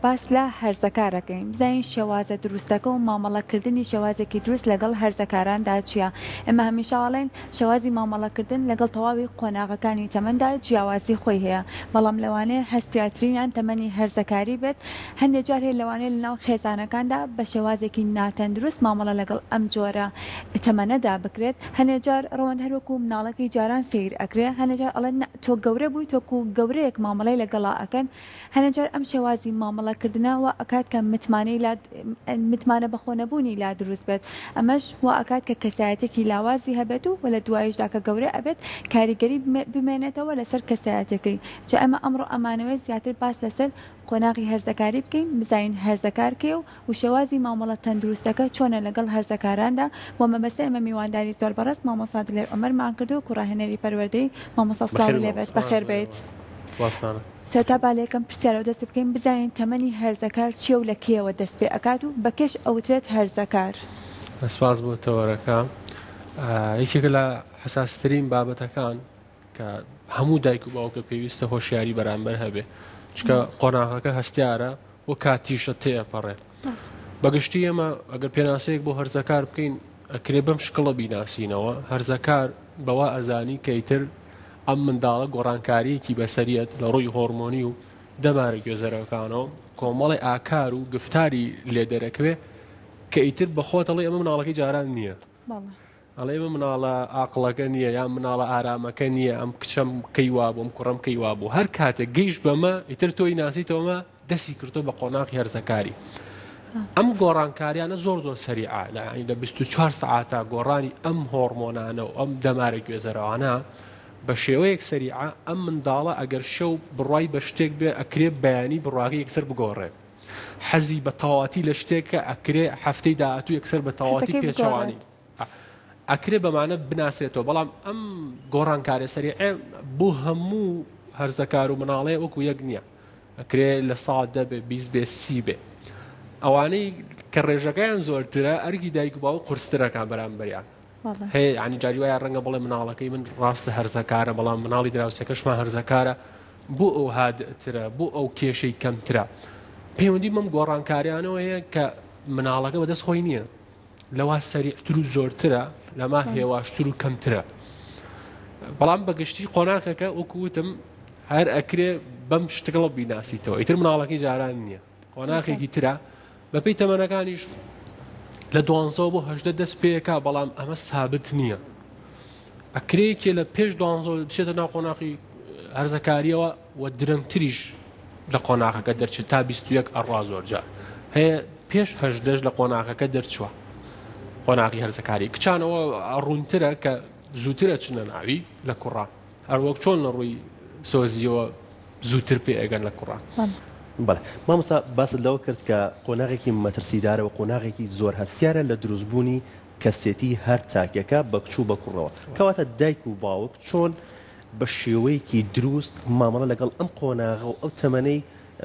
باس لە هەرزەکارەکەین بزانین شێوازە دروستەکە و مامەڵەکردنی شێوازێکی دروست لەگەڵ هەرزەکاراندا چییە. ئێمە هەمیشاڵێن شێوازی مامەڵەکردن لەگەڵ تەواوی قۆناغەکانی تەمەندا جیاوازی خۆی هەیە، بەڵام لەوانەیە هەستیارترینیان تەمەنی هەرزەکاری بێت. هەندێک جار هەیە لەوانەیە لەناو خێزانەکاندا بە شێوازێکی ناتەندروست مامەڵە لەگەڵ ئەم جۆرە تەمەنەدا بکرێت. هەندێک جار ڕەوەند هەروەکو مناڵەکەی جاران سیر ئەکرێ، هەندێک جار ئەڵێن تۆ گەورە بووی تۆکو گەورەیەک مامەڵەی لەگەڵا ئەکەن. هەندێک جار ئەم شێوازی مامەڵەکردنەوە ئەکات کە متمانە بەخۆنەبوونی لا دروست بێت. ئەمەش وا ئەکات کە کەسایەتێکی لاوازی هەبێت و لە دوایشدا کە گەورە ئەبێت کاریگەری بمێنێتەوە لەسەر کەسایەتەکەی. جا ئەمە ئەمڕۆ ئەمانەوەی زیاتر باس لەسەر قۆناغی هەرزەکاری بکەین، بزانین هەرزەکارکێ و شێوازی مامەڵە تەندروستەکە چۆنە لەگەڵ هەرزەکاراندا. و مەبەستە ئێمە میوانداری زۆر بەڕست مامۆستا دلێر عومەرمان کردو و کوڕاهێنەری پەروەردەی مامۆستا سڵاو لێبێت بەخێر بێت. سەرتا بالێکم پرسیارەوە دەست بکەین بزانین تەمەنی هەرزەکار چیە و لە کێوە دەست پێ ئەکات و بەکەش ئەوترێت هەرزەکار. سپاس بۆ تەوەرەکە. یەکێک لە حساسترین بابەتەکان کە هەموو دایک و باوکە پێویستە هۆشیاری بەرامبەر هەبێ، چکە قۆناغەکە هەستیارە و کاتیشە تێپەڕێت. بەگشتی ئێمە ئەگەر پێناسەیەک بۆ هەرزەکار بکەین ئەکرێ بەم شکڵە بیناسینەوە. هەرزەکار بەوا ئەزانی کەیتر ئەم منداڵە گۆڕانکاریەکی بەسەریەت لە ڕووی هۆرمۆنی و دەمارە گوێزەرەکانەوە کۆمەڵی ئاکار و گفتاری لێ دەرەکەوێ کە ئیتر بەخۆتەڵی ئەمە مناڵەکەی جاران نییە. ئەڵێ ئێمە مناڵە ئاقڵەکە نییە یان مناڵە ئارامەکە نییە، ئەم کچەم کەیوا بوو، ئەم کوڕم کەیوا بوو. هەر کاتێک گەیشت بەمە ئیتر تۆی ناسیتەوەمە دەستی کردو بە قۆناغی هەرزەکاری. ئەم گۆڕانکاریانە زۆر سەریعە لە 24 سەعاتە گۆڕانی ئەم هۆرمۆنانە و ئەم دەمارە گوێزەرەوانە بە شێوەیەک سەریعە ئەم منداڵە ئەگەر شەو بڕای بە شتێک بێ ئەکرێ بەیانی بڕواکە یەکسەر بگۆڕێ. حەزی بە تەواتی لە شتێکە ئەکرێ هەفتەی داهاتوو یەکسەر بە تەواتی پێچەوانی ئەکرێ بەمانە بناسێتەوە. بەڵام ئەم گۆڕانکارە سەریعێ بۆ هەموو هەرزەکار و مناڵەیە وەکو یەک نییە، ئەکرێ لە ساڵ 10 بێ 20 بێ 30 بێ. ئەوانەی کە ڕێژەکەیان زۆرترە ئەرگی دایک و باوک قورسترەکان بەرامبەریان هەیە. ینی جاری وایە ڕەنگە بڵێ مناڵەکەی من ڕاستە هەرزەکارە بەڵام مناڵی دراوسەکەشمان هەرزەکارە، بۆ ئەو هادترە بۆ ئەو کێشەی کەمترە. پەیوەندی مەم گۆڕانکاریانەوە هەیە کە مناڵەکە بەدەست خۆی نییە، لەوا سەریعتر و زۆرترە، لەما هێواشتر و کەمترە. بەڵام بەگشتی قۆناغەکە وەکووتم هەر ئەکرێ بەم شتگەڵە بیناسیتەوە. ئیتر مناڵەکەی جاران نییە، قۆناغێکی ترە بەپێی تەمەنەکانیش لە 12 بۆ 18 دەست پێیەکە، بەڵام ئەمە سابت نییە. ئەکرێکێ لە پێش 12 بچێتە ناو قۆناغی هەرزەکاریەوە و درەنگتریش لە قۆناغەکە دەرچێت تا 21 ئەڕوا زۆرجار هەیە پێش 18 لە قۆناغەکە دەرچووە. قۆناغی هەرزەکاری کچانەوە ڕوونترە کە زووترە چنە ناوی لە کوڕا، هەروەک چۆن لە ڕووی سۆزیەوە زووتر پێ ئەگەن لە کوڕا. بەڵێ مامۆستا باست لەوە کرد کە قۆناغێکی مەترسیدارە و قۆناغێکی زۆر هەستیارە لە دروستبوونی کەسێتی هەر تاکێکە بە کچوو بە کوڕەوە. کەواتە دایک و باوک چۆن بە شێوەیەکی دروست مامەڵە لەگەڵ ئەم قۆناغە و ئەو تەمەنەی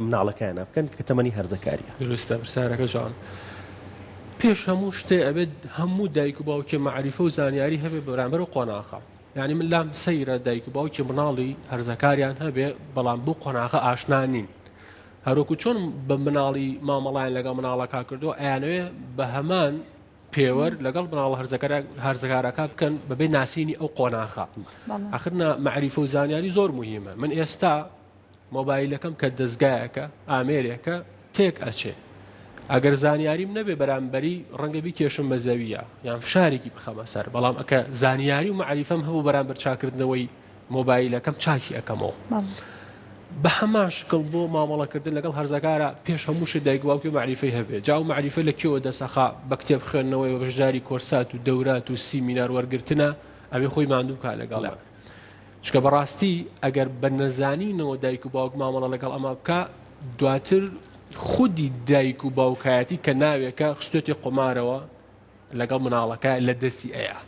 مناڵەکانە بکەن کە تەمەنی هەرزەکاریە. دروستە پرسیارەکە جوان. پێش هەموو شتێ ئەبێت هەموو دایک و باوکێ مەعریفە و زانیاری هەبێ بەرامبەر و قۆناغە. یعنی من لام سەیرە دایک و باوکی مناڵی هەرزەکاریان هەبێ بەڵام بۆ قۆناغە ئاشنا نین. هەروەکو چۆن بە مناڵی مامەڵایان لەگەڵ مناڵەکە کردو ئەیانوێ بە هەمان پێوەر لەگەڵ مناڵ هەرزەکارەکە بکەن بەبێ ناسینی ئەو قۆناغە. ئاخرنا مەعریفە و زانیاری زۆر مهمە. من ئێستا مۆبایلەکەم کە دەستگایەکە ئامێرێکە تێک ئەچێ، ئەگەر زانیاریم نەبێ بەرامبەری ڕەنگەبی کێشم بە زەویە یان فشارێکی بخەمە سەر، بەڵام ئەکە زانیاری و مەعریفەم هەبوو بەرامبەر چاکردنەوەی مۆبایلەکەم چاکی ئەەکەمەوە. بە هەمان شکڵ بۆ مامەڵەکردن لەگەڵ هەرزەکارە پێش هەمووشی دایک و باوکی مەعریفەی هەبێ. جا و مەعریفە لە کێوە دەسەخا بە کتێب خوێندنەوەی بە بەشداری کۆرسات و دەورات و سیمینار وەرگرتنە ئەبێ خۆی ماندوو بکات لەگەڵە. چکە بەڕاستی ئەگەر بە نەزانینەوە دایک و باوک مامەڵە لەگەڵ ئەمە بکە، دواتر خودی دایک و باوکایەتی کە ناوێکە خستێتی قمارەوە لەگەڵ مناڵەکە لە دەستی ئەیە.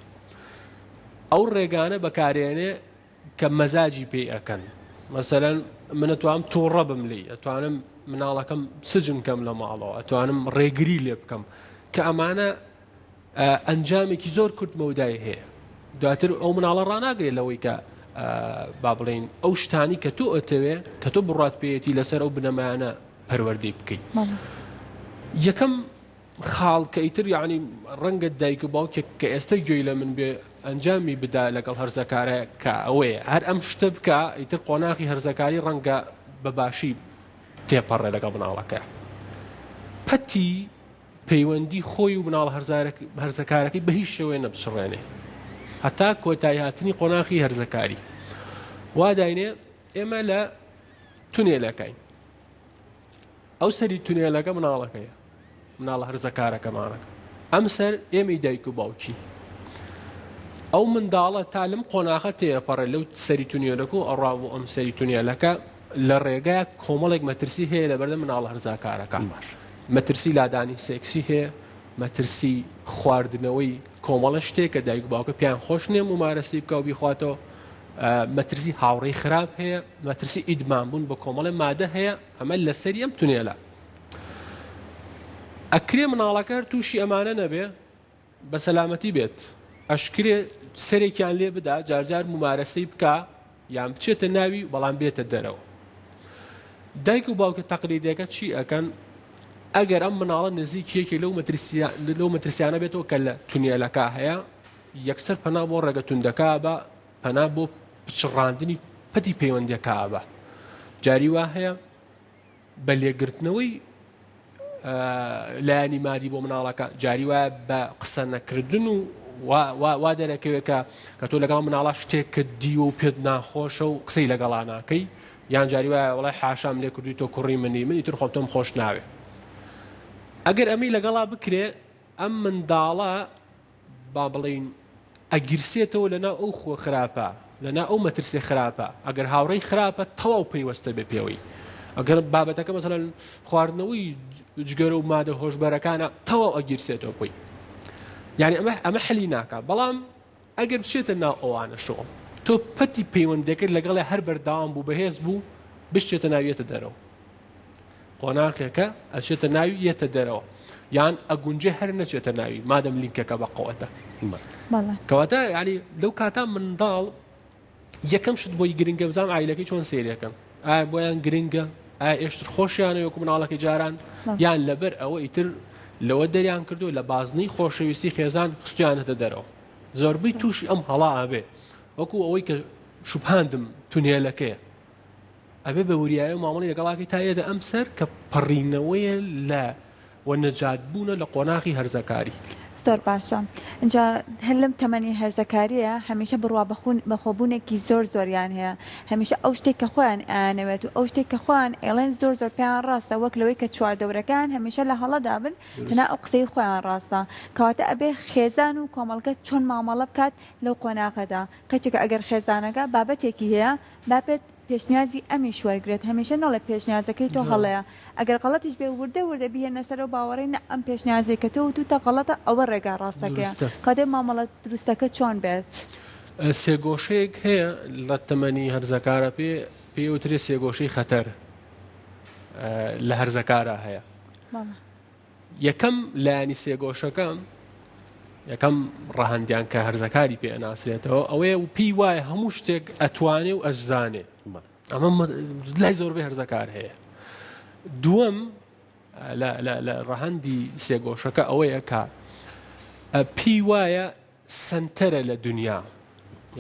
ئەو ڕێگانە بەکارێنێ کە مەزاجی پێی ئەەکەن. مەسەلەن من ئەتوانم تووڕە بم لی، ئەتوانم مناڵەکەم سجن کەم لە ماڵەوە، ئەتوانم ڕێگری لێ بکەم کە ئەمانە ئەنجامێکی زۆر کورت مەودای هەیە. دواتر ئەو مناڵە ڕناگرێت لەوەی کە با بڵێن ئەو شتانی کە تۆ ئەتەوێ کە تۆ بڕات پێیەتی لەسەر ئەو بنەمایانە پەروەردەی بکەیت. ماڵە یەکەم خاڵ کە ئیتر یعنی ڕەنگە دایک و باوکێک کە ئێستا گوێی لە من بێ ئەنجامی بدا لەگەڵ هەرزەکارە کە ئەوەیە هەر ئەم شتە بکە ئیتر قۆناغی هەرزەکاری ڕەنگە بەباشی تێپەڕێ لەگەڵ مناڵەکە. پەتی پەیوەندی خۆی و مناڵ هەرزەکارەکەی بە هیچ شێوەیە نەبچڕێنێ هەتا کۆتایی هاتنی قۆناغی هەرزەکاری. وا داینێ ئێمە لە تونێلەکەین ئەو سەری تونێلەکە مناڵەکەیە مناڵە هەرزەکارەکەمانەکە ئەم سەر ئێمەی دایک و باوکی ئەو منداڵە تا لەم قۆناغە تێپەڕێ لەو سەری تونێلەکە و ئەڕاو و ئەم سەری تونێلەکە لە ڕێگای کۆمەڵێک مەترسی هەیە لەبەردە مناڵە هەرزەکارەکە. مەترسی لادانی سێکسی هەیە، مەترسی خواردنەوەی کۆمەڵە شتێک کە دایک و باوکە پیان خۆش نییە ممارەسی بکە و بیخواتەوە، مەترسی هاوڕێی خراپ هەیە، مەترسی ئیدمانبوون بە کۆمەڵی مادە هەیە. ئەمە لە سەری ئەم تونێلە ئەکرێ مناڵەکە هەر تووشی ئەمانە نەبێ بە سەلامەتی بێت، ئەشکرێ سەرێکیان لێ بدا جارجار ممارەسەی بکە یان بچێتە ناوی بەڵام بێتە دەرەوە. دایک و باوکە تەقلیدەکە چی ئەکەن؟ ئەگەر ئەم مناڵە نزیکیەکی لەو مەترسیانە بێتەوە کە لە تونێلەکە هەیە یەکسەر پەنا بۆ ڕێگە توندەکە بە پەنا بۆ پچڕاندنی پەتی پەیوەندیەکە بە جاری وا هەیە بە لێگرتنەوەی لایانی مادی بۆ مناڵەکە، جاری وایە بە قسە نەکردن و وا دەرەکەوێت کە تۆ لەگەڵ مناڵە شتێک کە دیوە و پێت ناخۆشە و قسەی لەگەڵا ناکەی، یان جاری وایە وڵای حاشام لێ کردووی تۆ کوڕی منی تر خۆم تۆم خۆش ناوێ. ئەگەر ئەمەی لەگەڵا بکرێ ئەم منداڵە با بڵین ئەگیرسێتەوە لەنا ئەو خۆ خراپە لەنا ئەو مەترسێ خراپە، ئەگەر هاوڕێی خراپە تەواو پەیوەستە بێ پێوەی. ئەگەر بابەتەکە مەسەڵەن خواردنەوەی جگەرە و مادە هۆشبەرەکانە تەواو ئەگیرسێتەوە پێی. یعنی ئەمە حەلی ناکە. بەڵام ئەگەر بچێتە ناو ئەوانە شۆ تۆ پەتی پەیوەندەکەت لەگەڵی هەر بەردەوام بوو بەهێز بوو بشتێتە ناویێتە دەرەوە، قۆناغێکە ئەچێتە ناوی یێتە دەرەوە، یان ئەگونجێ هەر نەچێتە ناوی مادەم لینکەکە بەقەوەتە. کەواتە ینی لەو کاتا منداڵ یەکەم شت بۆی گرنگە بزانام ئایلەکەی چۆن سێریەکەن، ئایا بۆیان گرنگە، ئایا ئێشتر خۆشیانە وەکو مناڵەکەی جاران، یان لەبەر ئەوە ئیتر لەوە دەریان کردو لە بازنەی خۆشەویستی خێزان خستویانەتە دەرەوە. زۆربەی تووشی ئەم هەڵا ئەبێ وەکو ئەوەی کە شوپاندم تونێلەکەیە ئەبێ بە وریایە و مامەڵی لەگەڵاکەی تایەدە ئەم سەر کە پەڕینەوەیە لە وەنەجات بوونە لە قۆناغی هەرزەکاری. زۆر باشە. اینجا هەر لەم تەمەنی هەرزەکاریە هەمیشە بڕوا بەخۆبوونێکی زۆریان هەیە، هەمیشە ئەو شتێک کە خۆیان ئەیانەوێت و ئەو شتێک کە خۆیان ئێڵێن زۆر پێیان ڕاستە، وەک لەوەی کە چواردەورەکان هەمیشە لە هەڵەدا بن تەنها ئەو قسەی خۆیان ڕاستە. کەواتە ئەبێ خێزان و کۆمەڵگە چۆن مامەڵە بکات لەو قۆناغەدا. قەچێکە ئەگەر خێزانەکە بابەتێکی هەیە بابێت پێشنیازی ئەمیش وەرگێت، هەمیشە نەڵێ پێشنیازەکەی تۆ هەڵەیە، ئەگەر غەڵەتیش بێ وردە بهێنە سەر و باوەڕی نە ئەم پێشنیازی کە تۆ توتە غەڵەتە ئەوە ڕێگا ڕاستەکەیە. کاتێ مامەڵە دروستەکە چۆن بێت؟ سێگۆشەیەک هەیە لە تەمەنی هەرزەکارە پێوترێ سێگۆشەی خەتەر لە هەرزەکارە هەیە. یەکەم لایانی سێگۆشەکە یەکەم ڕەهەندیان کە هەرزەکاری پێ ئەناسرێتەوە ئەوەیە و پێی وایە هەموو شتێک ئەتوانێ و ئەزانێ. ئەمە لای زۆربەی هەرزەکار هەیە. دووەم لە ڕەهەندی سێگۆشەکە ئەوەیە کە پێی وایە سنتەرە لە دنیا،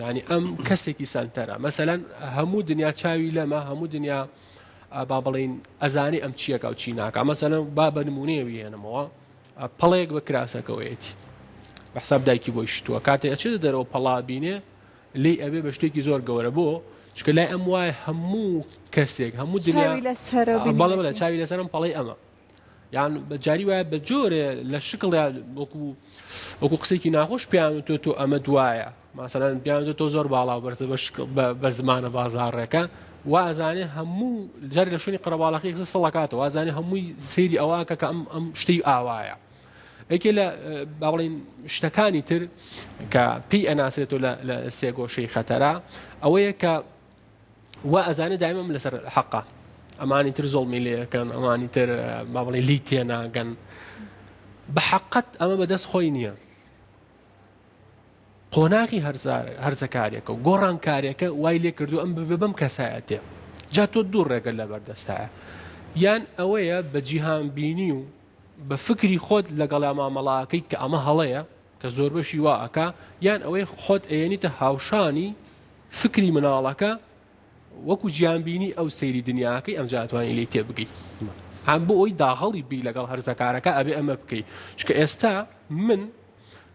یعنی ئەم کەسێکی سنتەرە، مەسەلەن هەموو دنیا چاوی لەمە، هەموو دنیا با بڵین ئەزانێ ئەم چیەکە و چی ناکە. مەسەلەن با بە نمونەیەوی هێنمەوە پەڵەیەک بە کراسەکەوەیەتی بەحساب دایکی بۆی شتووە، کاتێ ئەچێتە دەرەوە پەڵا بینێ لی ئەبێ بە شتێکی زۆر گەورە بۆ چکە لای ئەم وایە هەموو کەسێک هەموو دنیا بەڵێ چاوی لەسەرم پەڵەی ئەمە، یان بەجاری وایە بە جۆرێ لە شکڵیا وەکو قسێکی ناخۆش پیان تۆ ئەمە دوایە، ماسەلەن پیان تۆ زۆر باڵا بەرزە بە زمانە بازاڕێکە وازانێ هەموو جاری لە شوێنی قەرەباڵەکەی قسە سەڵکاتەوە وازانێ هەمووی سەیری ئەواکە کە ئەم شتەی ئاوایە. ئەکێ لە باڵین شتەکانی تر کە پێی ئەناسرێتەوە لە سێگۆشەی خەتەرا ئەوەیە کە وا ئەزانێ دایمەم لەسەر حەقا، ئەمانی تر زۆڵمی لێەکەن، ئەمانی تر با بڵێ لی تێناگەن، بە حەقەت ئەمە بەدەست خۆی نییە. قۆناغی هەرزەکارێکە و گۆڕانکارێکە وای لێ کردو ئەم بەم کەسایەتێ جا تۆ دوو ڕێگە لە بەردەستایە، یان ئەوەیە بە جیهان بینی و بە فکری خۆت لەگەڵ مامەڵاکەی کە ئەمە هەڵەیە کە زۆر بەشی واکە یان ئەوەی خۆت ئەێنیتە هاوشانی فکری مناڵەکە وەکو گیانبینی ئەو سەیری دنیاکەی ئەم جاتوانانی لی تێ بگەیت ئەم بۆ ئەوی داغەڵی بی لەگەڵ هەرزەکارەکە ئەبێ ئەمە بکەیت چکە ئێستا من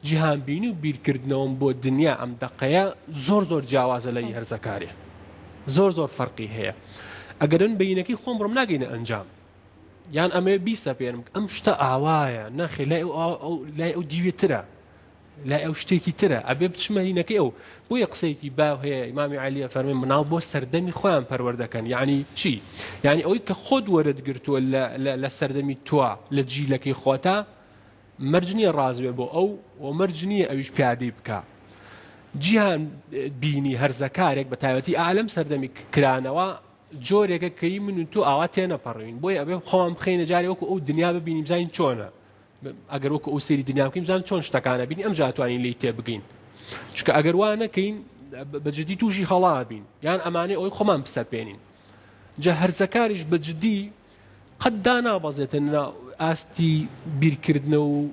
جیهانبینی و بیرکردنەوەم بۆ دنیا ئەم دقەیە زۆر جیاوازە لە هەرزەکارێ زۆر فەرقی هەیە ئەگەرن بینەکەی خۆم ڕم ناگەینە ئەنجام یان ئەمێ بیسە پێرم ئەم شتە ئاوایە نەخێ لای ئەو دیوێترە لای ئەو شتێکی ترە ئەبێ بچمەینەکەی ئەو بۆیە قسەیەکی باو هەیە ئیمامی عەلیە فەرمێ مناڵ بۆ سەردەمی خۆیان پەروەردەکەن یعنی چی؟ یعنی ئەوەی کە خۆت وەرت گرتووە لە سەردەمی توا لە جیلەکەی خۆتە مەرج نییە ڕازوێ بۆ ئەو و مەرج نییە ئەویش پیادەی بکە جیهان بینی هەرزەکارێک بە تایبەتی ئالەم سەردەمی کرانەوە جۆرێکە کەی من و تو ئاوا تێنەپەڕین بۆیە ئەبێ خۆم بخەینە جارێ وەکو ئەو دنیا ببینیم بزانین چۆنە ئەگەر وەکو ئەو سەیری دنیا بکەین بزانین چۆن شتەکانە بینی ئەم جاتوانین لی تێ بگەین چکە ئەگەر وانە نەکەین بەجددی تووشی هەڵا بین یان ئەمانەی ئەوی خۆمان بسەپێنین جا هەرزەکاریش بەجددی قەت دانابەزێتە ئاستی بیرکردنە و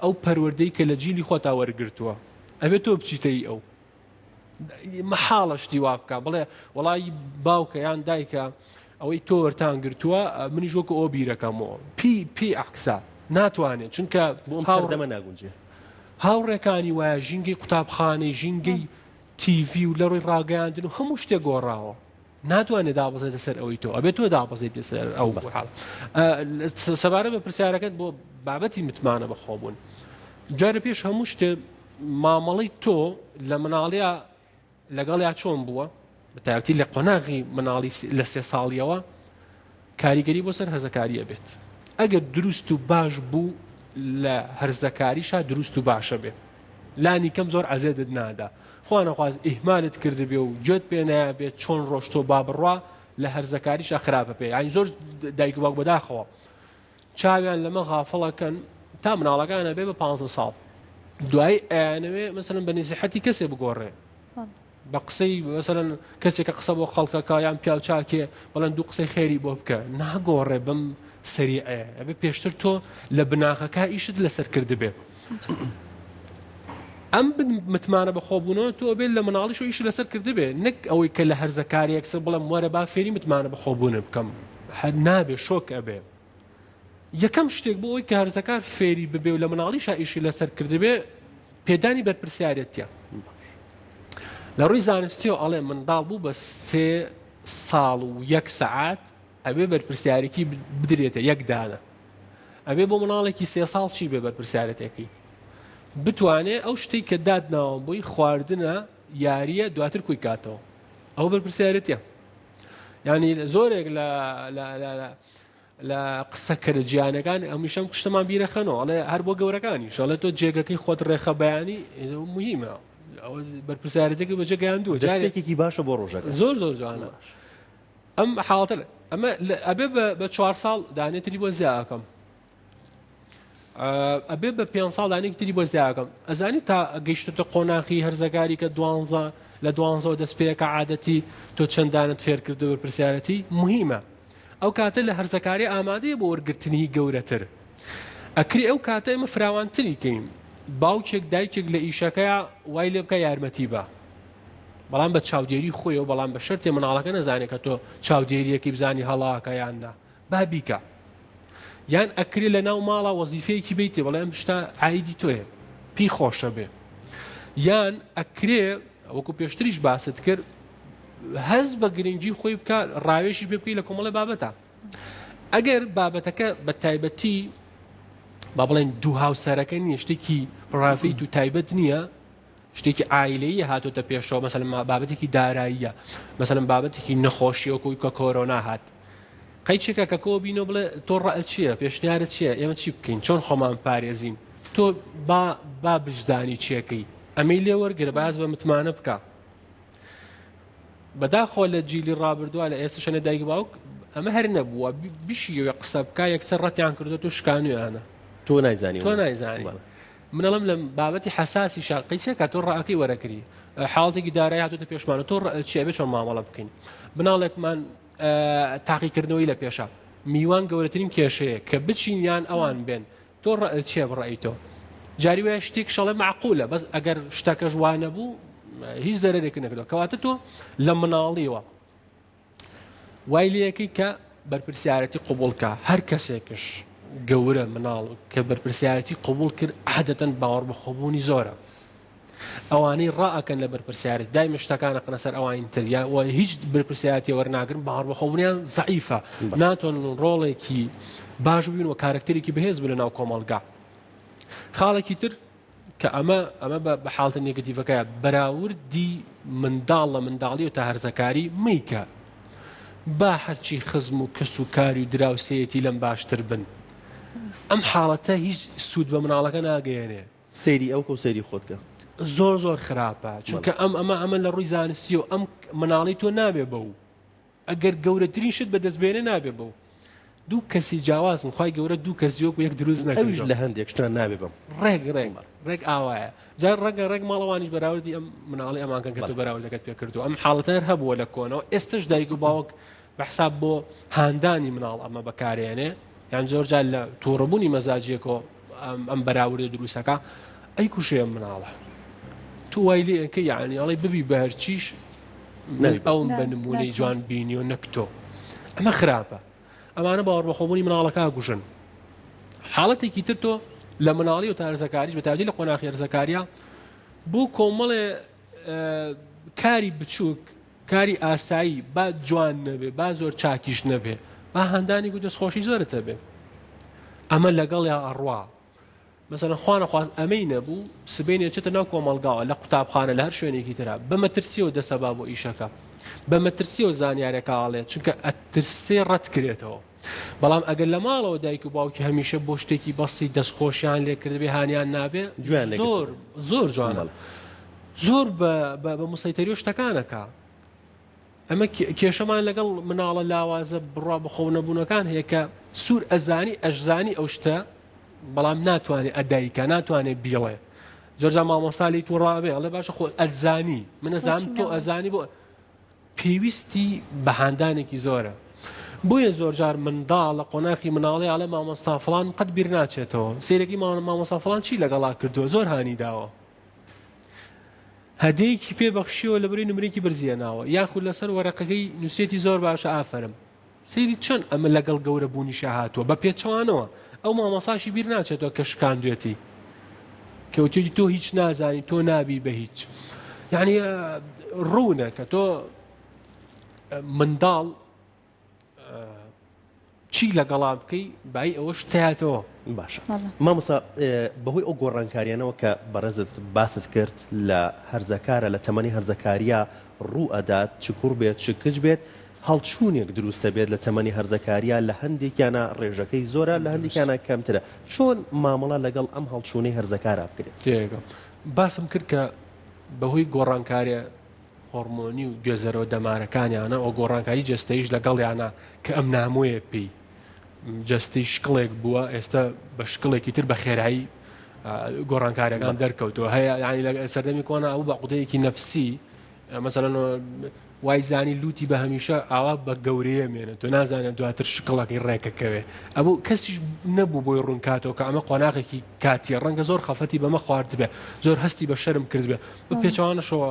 ئەو پەروەردەی کە لە جیلی خۆتا وەرگرتووە ئەبێت تۆ بچیتەی ئەو مەحاڵەشتی وا بکە بڵێ وەڵی باوکە یان دایکە ئەوەی تۆ وەرتان گرتووە منیش وەکو ئەو بیرەکەمەوە پی عکسا ناتوانێت چونکە بۆم سەردەمە ناگونجێ هاوڕێکانی وایە ژینگەی قوتابخانەی ژینگەی تیڤی و لە ڕۆی ڕاگەاندن و هەموو شتێک گۆڕاوە ناتوانێت دابەزێتە سەر ئەوەی تۆ ئەبێت تۆ دابەزێتە سەر ئەو حاڵ سەبارە بە پرسیارەکەت بۆ بابەتی متمانە بەخۆبوون جارە پێش هەموو شتێ مامەڵەی تۆ لە مناڵیا لەگەڵیا چۆن بووە بە تایبەتی لە قۆناغی مناڵی لە 3 ساڵیەوە کاریگەری بۆ سەر هەرزەکاریە بێت ئەگەر دروست و باش بوو لە هەرزەکاریشا دروست و باشە بێ لانی کەم زۆر عەزێتت نادا خوا نەخواست ئیهمالت کردبێ و گوێت پێ نایابێت چۆن ڕۆشتۆ با بڕوا لە هەرزەکاریشا خراپە پێ یانی زۆر دایک و باوک بەداخەوە چاویان لەمە غافڵەکەن تا مناڵەکانە بێ بە 15 ساڵ دوای ئەیانەوێ مەسەلەن بە نزیحەتی کەسێ بگۆڕێ بە قسەی مەسەلەن کەسێکە قسە بۆ خەڵکەکە یان پیاو چاکێ بەڵەن دوو قسەی خێری بۆ بکە ناگۆڕێ بەم سەریعەیە ئەبێ پێشتر تۆ لە بناغەکە ئیشت لەسەر کردبێ ئەم متمانە بەخۆبوونەوە تۆ بێت لە مناڵیش و ئیش لەسەر کردبێ نەک ئەوەی کە لە هەرزەکاریەک سەر بڵێم وەرە با فێری متمانە بەخۆبوونە بکەم هەر نابێ شۆک ئەبێ یەکەم شتێک بۆ ئەوی کە هەرزەکار فێری ببێ و لە مناڵیشا ئیشی لەسەر کردبێ پێدانی بەرپرسیارەتیە لە ڕووی زانستیەوە ئەڵێ منداڵ بوو بە 3 ساڵ و 1 سەعات ئەبێ بەرپرسیارێکی بدرێتە یەک دانە ئەبێ بۆ مناڵێکی 3 ساڵ چی بێ بەرپرسیارەتێکی بتوانێت ئەو شتێک کە دادناوە بۆی خواردنە یاریە دواتر کوی کاتەوە ئەو بەرپرسیارەتیە ینی زۆرێک لە قسەکە گیانەکان ئەمیشەم شتەمان بیرەخەنەوە ئەڵێ هەر بۆ گەورەکانی شەڵێت تۆ جێگەکەی خۆت ڕێخە بەیانی مهمە بەرپرسیارەتێکی بەجێ گەیاندووە جارێکێکی باشە بۆ ڕۆژەکە زۆر جوانە ئەم حاڵەتە ئەمە ئەبێ بە 4 ساڵ دانێتری بۆ زیاکەم ئەبێ بە 5 ساڵ دانێکتری بۆ زیاکەم ئەزانی تا گەیشتتە قۆناغی هەرزەکاری کە 12 لە 12 دەستپێکە عادەتی تۆ چەندانت فێر کردو بەرپرسیارەتی مهمە ئەو کاتە لە هەرزەکاری ئامادەیە بۆ وەرگرتنی گەورەتر ئەکری ئەو کاتە ئێمە فراوانتری کەین باوکێک دایکێک لە ئیشەکەیە وای لێ بکە یارمەتی بە بەڵام بە چاودێری خۆی و بەڵام بە شەرتێ مناڵەکە نەزانێت کە تۆ چاودێریەکی بزانی هەڵاکە یاننا با بیکە یان ئەکری لە ناو ماڵە وەزیفەیەکی بیتێ بەڵام شتا عایدی تۆیە پێی خۆشە بێ یان ئەکرێ وەکو پێشتریش باست کرد هەز بە گرنگی خۆی بکە ڕاوێشی پێ بکەی لە کۆمەڵی بابەتە ئەگەر بابەتەکە بە تایبەتی با بڵێن دوو هاوسەرەکە نییە شتێکی ڕافیت و تایبەت نییە شتێکی ئایلەیە هاتۆتە پێشەوە مەسەلەن بابەتێکی داراییە مەسەلەن بابەتێکی نەخۆشی وەکوی کە کۆرۆنا هات قەیچێکە کە کۆ بینەوە بڵێ تۆ ڕائەت چییە پێشنیارت چییە ئێمە چی بکەین چۆن خۆمان پارێزین تۆ با بشزانی چیەکەی ئەمەی لێ وەرگرە باز بە متمانە بکە بەداخۆ لە جیلی ڕابردووە لە ئێستا شەنە دایک باوک ئەمە هەر نەبووە بشیەوە قسە بکە یەکسەر ڕەتیان کردو تۆ شکانویانە تۆ نایزانی منەڵم لە بابەتی حساسی شاقیسێکە تۆ ڕائەکەی وەرەکری حاڵتێکی دارایی هاتوتە پێشمانە تۆ چێ بێ چۆن مامەڵە بکەین بناڵێکمان تاقیکردنەوەی لە پێشە میوان گەورەترین کێشەیە کە بچینیان ئەوان بێن تۆ چێ بڕێیتەوە جاری وایە شتێک شەڵێ معقولە بەس ئەگەر شتەکە جوانە بوو هیچ زەرێک نەکردەوە کەواتە تۆ لە مناڵیەوە وای لەکەی کە بەرپرسیارەتی قوبولکە هەر کەسێکش گەورە مناڵ کە بەرپرسیارەتی قوبول کرد عادەتەن باوەڕ بەخۆبوونی زۆرە ئەوانەی ڕائەکەن لە بەرپرسیارەت دایمە شتەکانە قنە سەر ئەوان تریا و هیچ بەرپرسیارەتی وەرناگرن باوەڕ بەخۆبوونیان زەعیفە ناتوانن ڕۆڵێکی باش ببین و کارکتەرێکی بەهێز بن لەناو کۆمەڵگا خاڵێکی تر کە ئەمە بە حاڵتە نێگەتیڤەکەیە بەراوردی منداڵ لە منداڵی و تا هەرزەکاری میکە با هەرچی خزم و کەس و کاری و دراوسەیەتی لەم باشتر بن ئەم حاڵەتە هیچ سوود بە مناڵەکە ناگەیەنێ سەیری ئەو و سەیری خۆتکە زۆر زۆر خراپە چونکە ئەمە لە ڕووی زانستی و ئەم مناڵی تۆ نابێ بەو ئەگەر گەورەترین شت بەدەستبێنێ نابێ بەو دوو کەسی جیاوازن خی گەورە دوو کەس یۆک و یەک دروست ئەویش نەکردن لە هەندێک شتان نابێ بم ڕێک ئاوایە جار ڕێک ماڵەوانیش بەراوردی ئەم مناڵی ئەمانکەن کە تۆ بەراوردەکەت پێ کردو ئەم حاڵەتەر هەبووە لە کۆنەوە ئێستش دایک و باوک بەحساب بۆ هاندانی مناڵ ئەمە بەکارێنێ یان زۆر جار لە تووڕەبوونی مەزاجیەکەوە ئەم بەراوردە دروستەکە ئەی کوشەیە مناڵە تو وای لێ کە یعنی ئەڵێ ببی بە هەرچیش ئەوم بە نمونەی جوان بینی و نەکتۆ ئەمە خراپە ئەمانە باوەڕ بەخۆبوونی مناڵەکە گوژن حاڵەتێکی تر تۆ لە مناڵی و تا هەرزەکاریش بەتابەتی لە قۆناغی هەرزەکاریە بۆ کۆمەڵێ کاری بچووک کاری ئاسایی با جوان نەبێ با زۆر چاکیش نەبێ با هەندانی و دەستخۆشی زۆرتە بێ ئەمە لەگەڵ یا ئەڕوا مثلا خوانە خواست ئەمەی نەبوو سبێنێ چێتە ناو کۆمەڵگاوە لە قوتابخانە لە هەر شوێنێکی ترە بەمەترسیەوە دەسەبا بۆ ئیشەکە بەمەترسیەوە زانیارێکاڵێ چونکە ئەترسێ ڕەت کرێتەوە بەڵام ئەگەر لە ماڵەوە دایک و باوکی هەمیشە بۆ شتێکی بەستی دەستخۆشیان لێ کردبێ هانیان نابێ زۆر جوانە زۆر بە مسەیتەری شتەکانەکە ئەمە کێشەمان لەگەڵ مناڵە لاوازە بڕوا بەخۆ نەبوونەکان هەیە کە سوور ئەزانی ئەشزانی ئەو شتە بەڵام ناتوانێت ئەدایکە ناتوانێت بیڵێ زۆرجا مامۆستالی تووڕابێ ئەڵێ باشە خۆ ئەلزانی منەزانم تۆ ئەزانی بۆ پێویستی بەهاندانێکی زۆرە بۆیە زۆرجار منداڵ لە قۆناغی مناڵی ئاڵێ مامۆستا فڵان قەت بیر ناچێتەوە سیرێکی مامۆستا فڵان چی لەگەڵا کردووە زۆر هانی داوە هەدەیەکی پێبەخشیەوە لە بەرەی نمرێکی برزیێناوە یاخود لەسەر وەرەقەکەی نووسێتی زۆر باشە ئافرم سەیری چەند ئەمە لەگەڵ گەورە بوونیشە هاتووە بە پێچوانەوە ئەو مامۆساشی بیر ناچێتەوە کە شکاندوێتی کەوتێتی تۆ هیچ نازانی تۆ نابی بە هیچ یعنی ڕوونە کە تۆ منداڵ چی لەگەڵا بکەی بای ئەوەش تایەتەوە باشە مامۆستا بەهۆی ئەو گۆڕانکاریانەوە کە بەڕێزت باست کرد لە هەرزەکارە لە تەمەنی هەرزەکاریە ڕوو ئەدات چ کوڕ بێت چ کچ بێت هەڵچوونێک دروستە بێت لە تەمەنی هەرزەکاریە لە هەندێکیانە ڕێژەکەی زۆرە لە هەندێکیانە کەمترە چۆن مامەڵە لەگەڵ ئەم هەڵچوونەی هەرزەکارە بکرێت باسم کرد کە بەهۆی گۆڕانکاریە هۆرمۆنی و گوێزەرەوە دەمارەکانیانە ئەو گۆڕانکاری جەستەیش لەگەڵیانە کە ئەم ناموەیە پێی جەستی شکڵێک بووە ئێستا بە شکڵێکی تر بە خێرایی گۆڕانکاریەکان دەرکەوتەوە هەیە ینی سەردەمی کۆنا ئەو بە قوتەیەکی نەفسی مەسەڵەن وای زانی لوتی بە هەمیشە ئاوا بە گەورەیە مێنێت تۆ نازانێت دواتر شکڵەکەی ڕێکەکەوێ ئەبوو کەسیش نەبوو بۆی ڕوونکاتەوە کە ئەمە قۆناغێکی کاتی ڕەنگە زۆر خەفەتی بەمە خوارد بێ زۆر هەستی بە شەرم کرد بێ بە پێچوانەشەوە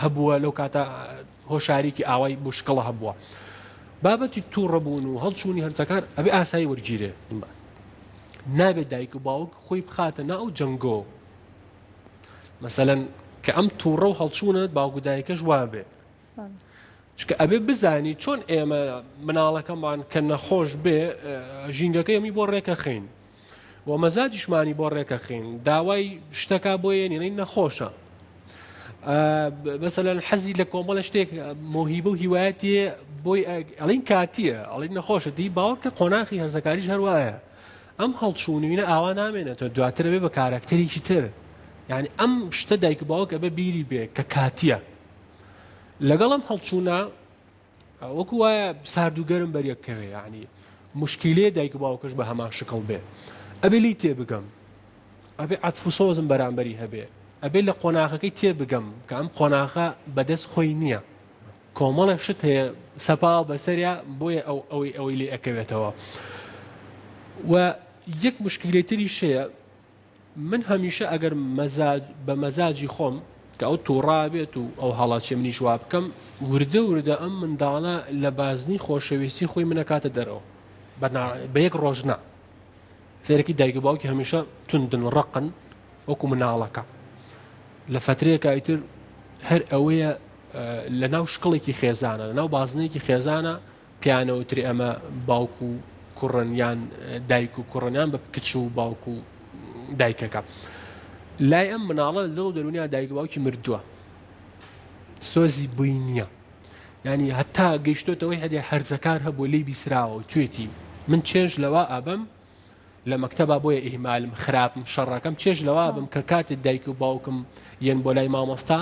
هەبووە لەو کاتە هۆشارێکی ئاوای بۆ شکڵە هەبووە بابەتی تووڕەبوون و هەڵچوونی هەرزەکار ئەبێ ئاسایی وەرگیرێ نابێت دایک و باوک خۆی بخاتە ناو جەنگۆ مەسەلەن کە ئەم تووڕە و هەڵچوونت باوک و دایکەش وا بێ چکە ئەبێ بزانی چۆن ئێمە مناڵەکەمان کە نەخۆش بێ ژینگەکەی ئەمی بۆ ڕێکەخین و مەزاجیشمانی بۆ ڕێکەخین داوای شتەکە بۆ یێنێنەی نەخۆشە مثلەن حەزی لە کۆمەڵە شتێک مۆهیبە و هیوایەتی بۆی ئەڵین کاتیە ئەڵین نەخۆشە دی باوەڕ کە قۆناغی هەرزەکاریش هەروایە ئەم هەڵچوونینە ئاوا نامێنێتەوە دواتر بێ بە کارکتەرێکی تر یعنی ئەم شتە دایک و باوک ئەبێ بیری بێ کە کاتیە لەگەڵم هەڵچوونە وەکو وایە ساردوگەرم بەریەکەوێ یعنی مشکلێ دایک و باوکەش بە هەمان شکڵ بێ ئەبێ لی تێ بگەم ئەبێ عەتف و سۆزم بەرامبەری هەبێ ئەبێ لە قۆناغەکەی تێ بگەم کە ئەم قۆناغە بەدەست خۆی نییە کۆمەڵە شت هەیە سەپا بەسەریا بۆیە ئەوەی لێ ئەکەوێتەوە و یەک مشکلەتری شەیە من هەمیشە ئەگەر بە مەزاجی خۆم کە ئەو تووڕابێت و ئەو هەڵاچێ منی جواب بکەم وردە ئەم منداڵە لە بازنی خۆشەویستی خۆی منەکاتە دەرەوە بە یەک ڕۆژنا سێرەکی دایک و باوکی هەمیشە توندن ڕقن وەکو مناڵەکە لە فترەیەکە ئیتر هەر ئەوەیە لە ناو شکڵێکی خێزانە لە ناو بازنێکی خێزانە پیانەوتری ئەمە باوکو و کوڕن یان دایک و کوڕنیان بە کچ و باوکو و دایکەکە لای ئەم مناڵە لەو دەرونیا دایک و باوکی مردووە سۆزی بووی نییە ینی هەتا گەیشتۆتەوەی هەدێ هەرزەکار هەبوو لی بیسراوە و توێتی من چێژ لەوە ئەبم لە مەکتەبا بۆیە ئیهمالم خراپم شەڕەکەم چێژ لەوە بم کە کاتێک دایک و باوکم یەن بۆ لای مامۆستا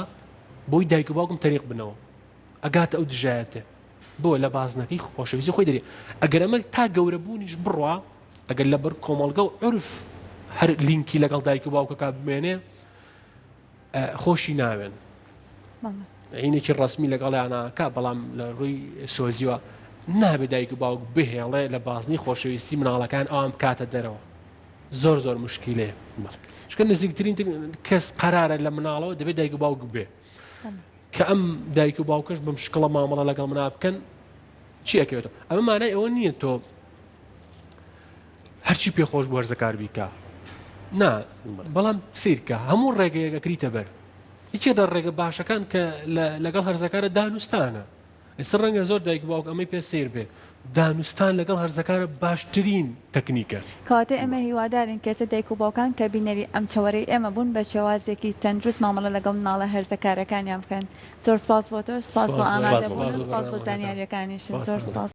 بۆی دایک و باوکم تەریق بنەوە ئەگاتە ئەو دژایەتێ بۆ لە بازنەکەی خۆشەویستی خۆی دەری ئەگەر ئەمە تا گەورە بوونیش بڕوا ئەگەر لە بەر کۆمەڵگە و عرف هەر لینکی لەگەڵ دایک و باوکەکە بمێنێ خۆشی ناوێن عینێکی ڕسمی لەگەڵیانەکە بەڵام لە ڕووی سۆزیوە نابێت دایک و باوک بهێڵێ لە بازنی خۆشەویستی مناڵەکان ئەوام کاتە دەرەوە زۆر مشکیلەیە شکە نزیکترین کەس قەرارە لە مناڵەوە دەبێت دایک و باوک بێ کە ئەم دایک و باوکەش بەم شکڵە مامەڵە لەگەڵ منا بکەن چی ئەکەوێتەوە ئەمە مانای ئەوە نییە تۆ هەرچی پێخۆش بۆ هەرزەکار بیکە نا بەڵام سیرکە هەموو ڕێگەیەکە کریتە بەر یەکێ لە ڕێگە باشەکان کە لەگەڵ هەرزەکارە دانوستانە ئێستا ڕەنگە زۆر دایک باوک ئەمەی پێ سیر بێ دانوستان لەگەڵ هەرزەکارە باشترین تەکنیکە کەواتە ئێمە هیوادارین کەسە دایک و باوکان کە بینەری ئەم چاوەڕێی ئێمە بوون بە شێوازێکی تەندروست مامەڵە لەگەڵ مناڵە هەرزەکارەکانیان بکەن زۆر سپاس بۆ تۆ سپاس بۆ ئامادەبوون سپاس بۆ زانیاریەکانیش زۆر سپاس